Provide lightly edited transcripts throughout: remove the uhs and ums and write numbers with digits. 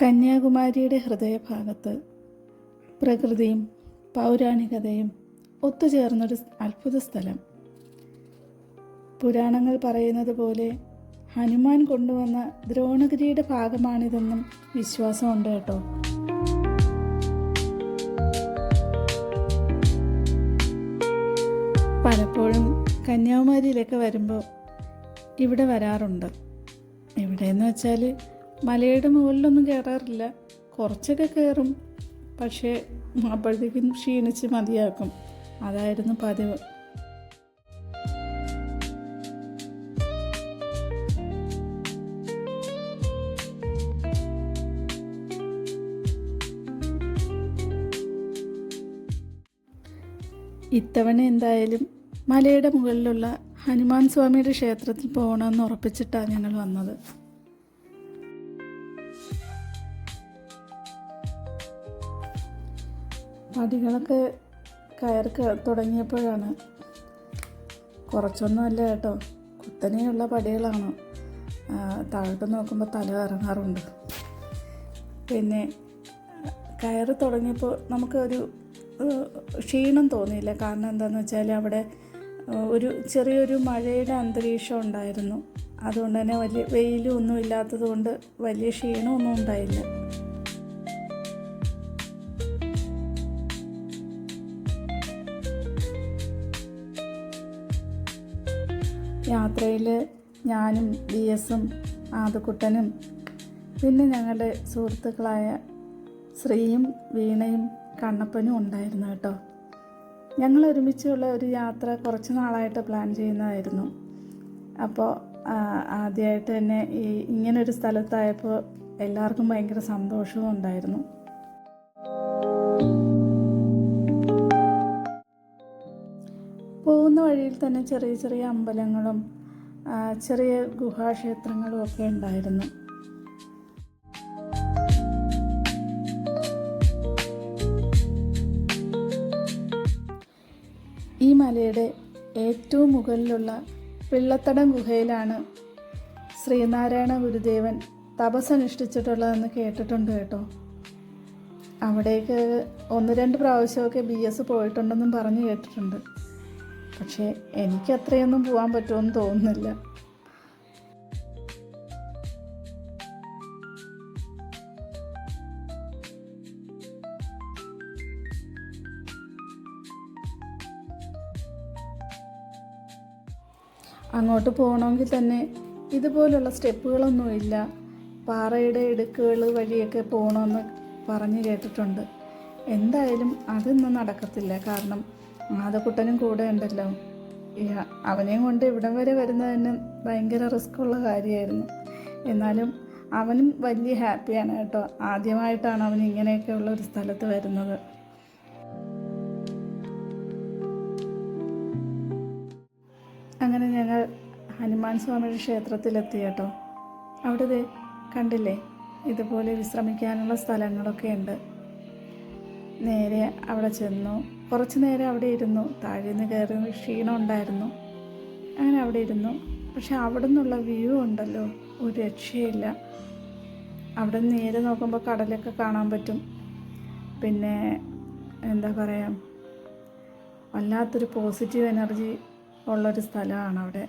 കന്യാകുമാരിയുടെ ഹൃദയഭാഗത്ത് പ്രകൃതിയും പൗരാണികതയും ഒത്തുചേർന്നൊരു അത്ഭുത സ്ഥലം. പുരാണങ്ങൾ പറയുന്നത് പോലെ ഹനുമാൻ കൊണ്ടുവന്ന ദ്രോണഗിരിയുടെ ഭാഗമാണിതെന്നും വിശ്വാസമുണ്ട് കേട്ടോ. പലപ്പോഴും കന്യാകുമാരിയിലൊക്കെ വരുമ്പോൾ ഇവിടെ വരാറുണ്ട്. എവിടെയെന്ന് വെച്ചാൽ മലയുടെ മുകളിലൊന്നും കയറാറില്ല, കുറച്ചൊക്കെ കയറും. പക്ഷേ അപ്പോഴത്തേക്കും ക്ഷീണിച്ച് മതിയാക്കും. അതായിരുന്നു പതിവ്. ഇത്തവണ എന്തായാലും മലയുടെ മുകളിലുള്ള ഹനുമാൻ സ്വാമിയുടെ ക്ഷേത്രത്തിൽ പോകണമെന്ന് ഉറപ്പിച്ചിട്ടാണ് ഞങ്ങൾ വന്നത്. പടികളൊക്കെ കയറി തുടങ്ങിയപ്പോഴാണ്, കുറച്ചൊന്നുമല്ല കേട്ടോ, കുത്തനെയുള്ള പടികളാണ്. താഴോട്ട് നോക്കുമ്പോൾ തല കറങ്ങാറുണ്ട്. പിന്നെ കയറി തുടങ്ങിയപ്പോൾ നമുക്കൊരു ക്ഷീണം തോന്നിയില്ല. കാരണം എന്താണെന്ന് വെച്ചാൽ അവിടെ ചെറിയൊരു മഴയുടെ അന്തരീക്ഷം ഉണ്ടായിരുന്നു. അതുകൊണ്ട് തന്നെ വലിയ വെയിലും ഒന്നും ഇല്ലാത്തത് കൊണ്ട് വലിയ ക്ഷീണമൊന്നും ഉണ്ടായില്ല. യാത്രയിൽ ഞാനും BS-ഉം ആദക്കുട്ടനും പിന്നെ ഞങ്ങളുടെ സുഹൃത്തുക്കളായ ശ്രീയും വീണയും കണ്ണപ്പനും ഉണ്ടായിരുന്നു കേട്ടോ. ഞങ്ങൾ ഒരുമിച്ചുള്ള ഒരു യാത്ര കുറച്ച് നാളായിട്ട് പ്ലാൻ ചെയ്യുന്നതായിരുന്നു. അപ്പോൾ ആദ്യമായിട്ട് തന്നെ ഇങ്ങനൊരു സ്ഥലത്തായപ്പോൾ എല്ലാവർക്കും ഭയങ്കര സന്തോഷവും ഉണ്ടായിരുന്നു. പോകുന്ന വഴിയിൽ തന്നെ ചെറിയ ചെറിയ അമ്പലങ്ങളും ചെറിയ ഗുഹാക്ഷേത്രങ്ങളും ഒക്കെ ഉണ്ടായിരുന്നു. ഈ മലയുടെ ഏറ്റവും മുകളിലുള്ള പിള്ളത്തടം ഗുഹയിലാണ് ശ്രീനാരായണ ഗുരുദേവൻ തപസ്സനുഷ്ഠിച്ചിട്ടുള്ളതെന്ന് കേട്ടിട്ടുണ്ട് കേട്ടോ. അവിടേക്ക് 1-2 പ്രാവശ്യമൊക്കെ BS പോയിട്ടുണ്ടെന്നും പറഞ്ഞു കേട്ടിട്ടുണ്ട്. പക്ഷേ എനിക്കത്രയൊന്നും പോകാൻ പറ്റുമെന്ന് തോന്നുന്നില്ല. അങ്ങോട്ട് പോകണമെങ്കിൽ തന്നെ ഇതുപോലുള്ള സ്റ്റെപ്പുകളൊന്നുമില്ല, പാറയുടെ ഇടുക്കുകൾ വഴിയൊക്കെ പോകണമെന്ന് പറഞ്ഞു കേട്ടിട്ടുണ്ട്. എന്തായാലും അതൊന്നും നടക്കത്തില്ല. കാരണം ആദക്കുട്ടനും കൂടെ ഉണ്ടല്ലോ. അവനെയും കൊണ്ട് ഇവിടം വരെ വരുന്നത് തന്നെ ഭയങ്കര റിസ്ക്കുള്ള കാര്യമായിരുന്നു. എന്നാലും അവനും വലിയ ഹാപ്പിയാണ് കേട്ടോ. ആദ്യമായിട്ടാണ് അവൻ ഇങ്ങനെയൊക്കെ ഉള്ള ഒരു സ്ഥലത്ത് വരുന്നത്. അങ്ങനെ ഞങ്ങൾ ഹനുമാൻ സ്വാമിയുടെ ക്ഷേത്രത്തിലെത്തി കേട്ടോ. അവിടെ കണ്ടില്ലേ, ഇതുപോലെ വിശ്രമിക്കാനുള്ള സ്ഥലങ്ങളൊക്കെ ഉണ്ട്. നേരെ അവിടെ ചെന്നു, കുറച്ച് നേരം അവിടെ ഇരുന്നു. താഴെ നിന്ന് കയറി ക്ഷീണം ഉണ്ടായിരുന്നു. അങ്ങനെ അവിടെ ഇരുന്നു. പക്ഷെ അവിടെ നിന്നുള്ള വ്യൂ ഉണ്ടല്ലോ, ഒരു രക്ഷയില്ല. അവിടെ നിന്ന് നേരെ നോക്കുമ്പോൾ കടലൊക്കെ കാണാൻ പറ്റും. പിന്നെ എന്താ പറയുക, വല്ലാത്തൊരു പോസിറ്റീവ് എനർജി ഉള്ളൊരു സ്ഥലമാണ് അവിടെ.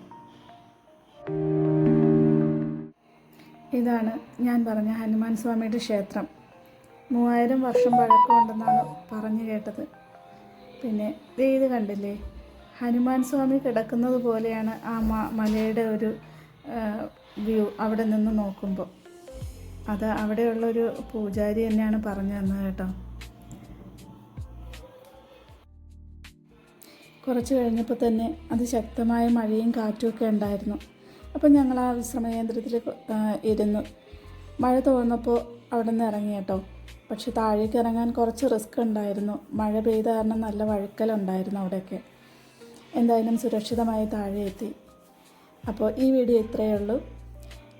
ഇതാണ് ഞാൻ പറഞ്ഞ ഹനുമാൻ സ്വാമിയുടെ ക്ഷേത്രം. 3000 വർഷം പഴക്കമുണ്ടെന്നാണ് പറഞ്ഞു കേട്ടത്. പിന്നെ ഇത് കണ്ടില്ലേ, ഹനുമാൻ സ്വാമി കിടക്കുന്നത് പോലെയാണ് ആ മലയുടെ ഒരു വ്യൂ അവിടെ നിന്ന് നോക്കുമ്പോൾ. അത് അവിടെയുള്ളൊരു പൂജാരി തന്നെയാണ് പറഞ്ഞു തന്നത് കേട്ടോ. കുറച്ച് കഴിഞ്ഞപ്പോൾ തന്നെ അതിശക്തമായ മഴയും കാറ്റുമൊക്കെ ഉണ്ടായിരുന്നു. അപ്പോൾ ഞങ്ങൾ ആ വിശ്രമ കേന്ദ്രത്തിൽ ഇരുന്നു. മഴ തോന്നപ്പോൾ അവിടെ നിന്ന് ഇറങ്ങി കേട്ടോ. പക്ഷെ താഴേക്ക് ഇറങ്ങാൻ കുറച്ച് റിസ്ക് ഉണ്ടായിരുന്നു. മഴ പെയ്ത കാരണം നല്ല വഴുക്കലുണ്ടായിരുന്നു അവിടെയൊക്കെ. എന്തായാലും സുരക്ഷിതമായി താഴെ എത്തി. അപ്പോൾ ഈ വീഡിയോ ഇത്രയേ ഉള്ളൂ.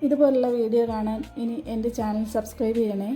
ഇതുപോലുള്ള വീഡിയോ കാണാൻ ഇനി എൻ്റെ ചാനൽ സബ്സ്ക്രൈബ് ചെയ്യണേ.